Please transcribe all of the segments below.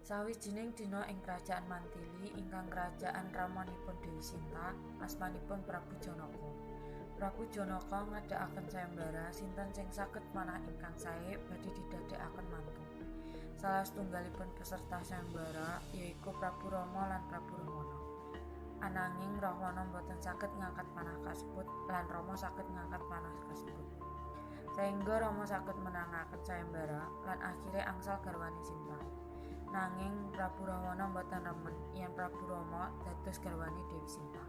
Sawijining dina ing Krajaan Mantili ingkang krajaan ramanipun Dewi Sinta asmanipun Prabu Janaka. Prabu Janaka ngedakaken sayembara sinten sing saged manah ingkang sae badhe didadekaken mantu. Salah setunggalipun peserta sayembara yaiku Prabu Rama lan Prabu Rahwana. Ananging Rahwana boten saged ngangkat panah kasebut lan Rama saged ngangkat panah kasebut. Saengga Rama saged menangaken sayembara lan akhire angsal garwane Sinta. Nanging Prabu Rahwana boten remen yen Prabu Rama dados garwane Dewi Sinta.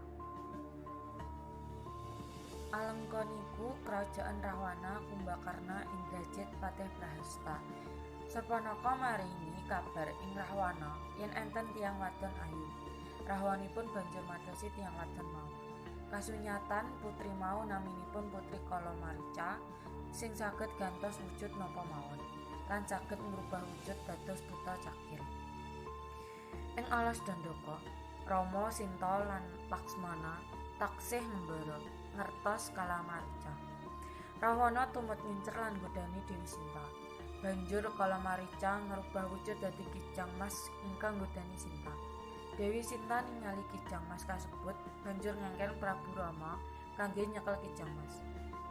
Alengka niku kerajaan Rahwana Kumbakarna Indrajit Patih Prahasta. Sapanaka maringi kabar ing Rahwana yen enten tiyang wadon ayu. Rahwanipun banjur madosi tiyang wadon mau. Kasunyatan putri mau naminipun Putri Kalamarica sing saged gantos wujud napa mawon lan saged ngrubah wujud dados buta cakil. Ing alas Dandaka, Rama, Sinta lan Laksmana taksih membara ngertos Kalamarica. Rahwana tumut ngincer lan nggodani Dewi Sinta. Banjur Kalamarica ngrubah wujud dadi Kijang Mas ingkang nggodani Sinta. Dewi Sinta ningali Kijang Mas kasebut banjur ngengken Prabu Rama kangge nyekel Kijang Mas.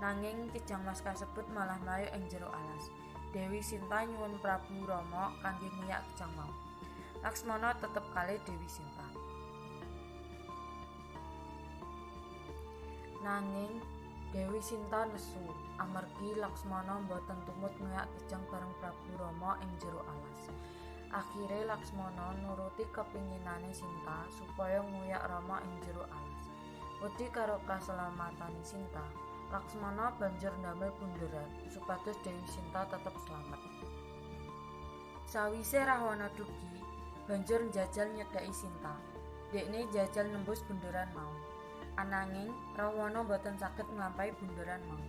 Nanging Kijang Mas kasebut malah mlayu ing jero alas. Dewi Sinta nyuwun Prabu Rama kangge nguyak Kijang mau. Laksmana tetep kalih Dewi Sinta. Nanging Dewi Sinta nesu amargi Laksmana boten tumut nguyak Kijang bareng Prabu Rama ing jero alas. Akhire Laksmana nuruti kepinginane Sinta supaya nguyak Rama ing jero alas. Wedi karo kaslamatane Sinta, Laksmana banjur ndamel bunderan supados Dewi Sinta tetep slamet. Sawise Rahwana dugi, banjur njajal nyedhaki Sinta. Dekne jajal nembus bunderan mau. Ananging Rahwana boten saged nglampahi bunderan mau.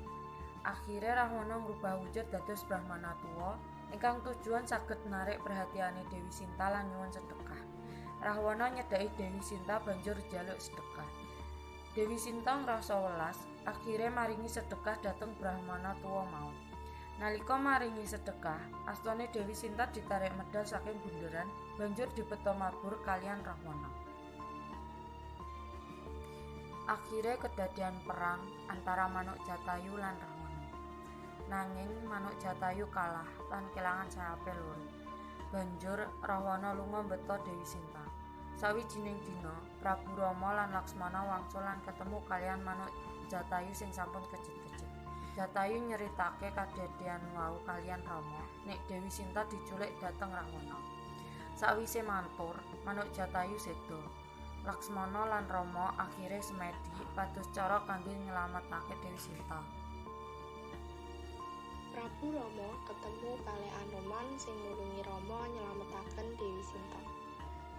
Akhire Rahwana ngrubah wujud dados Brahmana tuwa ingkang tujuan saged narik perhatiane Dewi Sinta lan nyuwun sedekah. Rahwana nyedhaki Dewi Sinta banjur njaluk sedekah. Dewi Sinta ngrasa welas, akhire maringi sedekah dhateng Brahmana tuwa mau. Nalika maringi sedekah, astane Dewi Sinta ditarik medal saking bunderan, banjur dipeta mabur kaliyan Rahwana. Akhire kedadian perang antara Manuk Jatayu lan Rahwana. Nanging Manuk Jatayu kalah lan kelangan sarape loro. Banjur Rahwana lunga mbeta Dewi Sinta. Sawijining dina, Prabu Rama lan Laksmana wangsul lan ketemu kaliyan Manuk Jatayu sing sampun kejet-kejet. Jatayu nyeritake kadadian wau kaliyan Rama, nek Dewi Sinta diculik dhateng Rahwana. Sawise mantur, Manuk Jatayu seda. Laksmana lan Rama akhire semedi pados cara kangge nyelametake Dewi Sinta. Prabu Rama ketemu kalih Anoman sing nulungi Rama nyelametaken Dewi Sinta.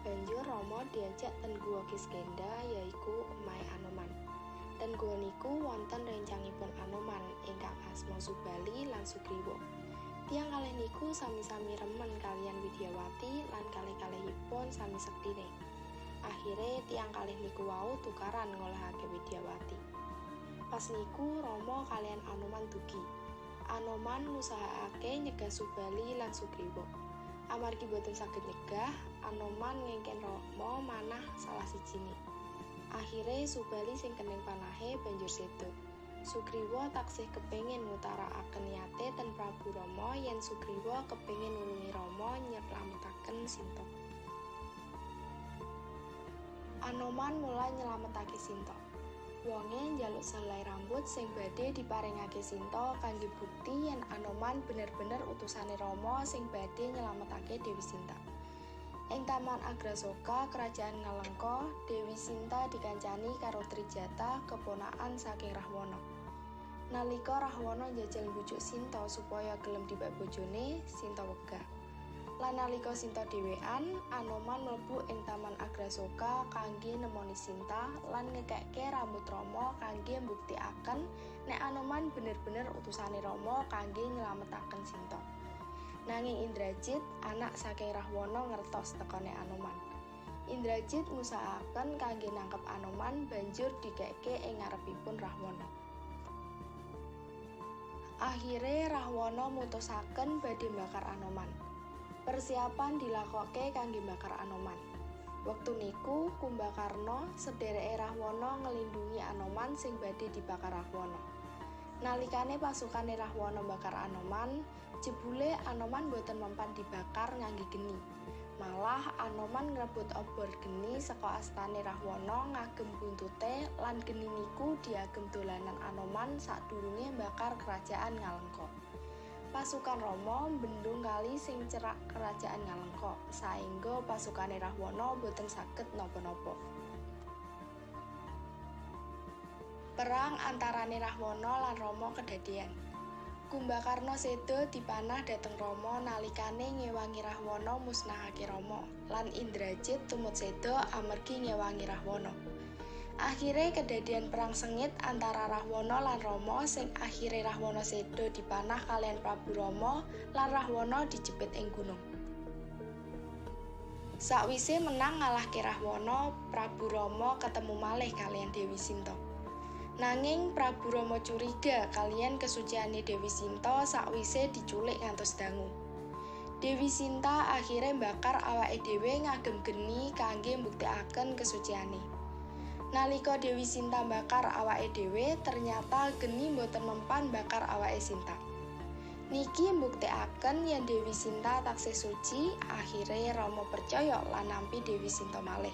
Banjur Rama diajak ten Guwa Kiskenda yaiku omahe Anoman. Ten guwa niku wonten rencangipun Anoman ingkang asma Subali lan Sugriwa. Tiyang kalih niku sami-sami remen kaliyan Widyawati lan kalih-kalihipun sami sektine. Akhire tiyang kalih niku wau tukaran ngolahake Widyawati. Pas niku Rama kaliyan Anoman dugi. Anoman ngusahakake nyegah Subali lan Sugriwa. Amargi boten saged nyegah, Anoman ngengken Rama manah salah sijine. Akhire Subali sing kening panahe banjur seda. Sugriwa taksih kepengin ngutarakaken niate ten Prabu Rama yen Sugriwa kepengin nulungi Rama nyelametaken Sinta. Anoman mulai nyelametake Sinta. Wonge njaluk selai rambut sing badhe diparingake Sinta kangge bukti yen Anoman bener-bener utusane Rama sing badhe nyelametake Dewi Sinta. Ing Taman Agrasoka, Kerajaan Ngalengka, Dewi Sinta dikancani karo Trijata, keponakan saking Rahwana. Nalika Rahwana njajal mbujuk Sinta supaya gelem dibak bojone, Sinta wegah. Lan nalika Sinta dhewekan, Anoman mlebu ing Taman Agrasoka kangge nemoni Sinta lan ngekekke rambut Rama kangge mbuktikaken nek Anoman bener-bener utusane Rama kangge nyelametaken Sinta. Nanging Indrajit, anak saking Rahwana ngertos tekane Anoman. Indrajit ngusahakaken kangge nangkep Anoman banjur dikekke ing ngarepipun Rahwana. Akhire Rahwana mutusaken badhe mbakar Anoman. Persiapan dilakoke kangge mbakar Anoman. Wektu niku Kumbakarna sedhereke Rahwana ngelindungi Anoman sing badhe dibakar Rahwana. Nalikane pasukane Rahwana bakar Anoman, jebule Anoman boten mempan dibakar ngangge geni. Malah Anoman ngrebut obor geni saka astane Rahwana ngagem buntute lan geni niku diagem dolanan Anoman sadurunge bakar kerajaan Ngalengka. Pasukan Rama mbendung kali sing cerak kerajaan Ngalengka, saéngga pasukane Rahwana boten saged napa-napa. Perang antarane Rahwana lan Rama kedadean. Kumbakarna seda dipanah dhateng Rama nalikane ngewangi Rahwana musnahake Rama, lan Indrajit tumut seda amargi ngewangi Rahwana. Akhire kedadian perang sengit antara Rahwana lan Rama sing akhire Rahwana seda dipanah kalian Prabu Rama lan Rahwana dijepit ing gunung. Sakwise menang ngalahke Rahwana, Prabu Rama ketemu malih kalian Dewi Sinta. Nanging Prabu Rama curiga kalian kesuciane Dewi Sinta sakwise diculik ngantos dangu. Dewi Sinta akhire mbakar awake dhewe ngagem geni kangge mbuktekaken kesuciane. Nalika Dewi Sinta bakar awake dhewe, ternyata geni mboten mempan bakar awake Sinta. Niki mbuktekaken yen Dewi Sinta taksih suci. Akhire Rama percaya lan nampi Dewi Sinta malih.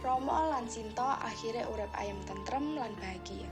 Rama lan Sinta akhire urip ayem tentrem lan bahagia.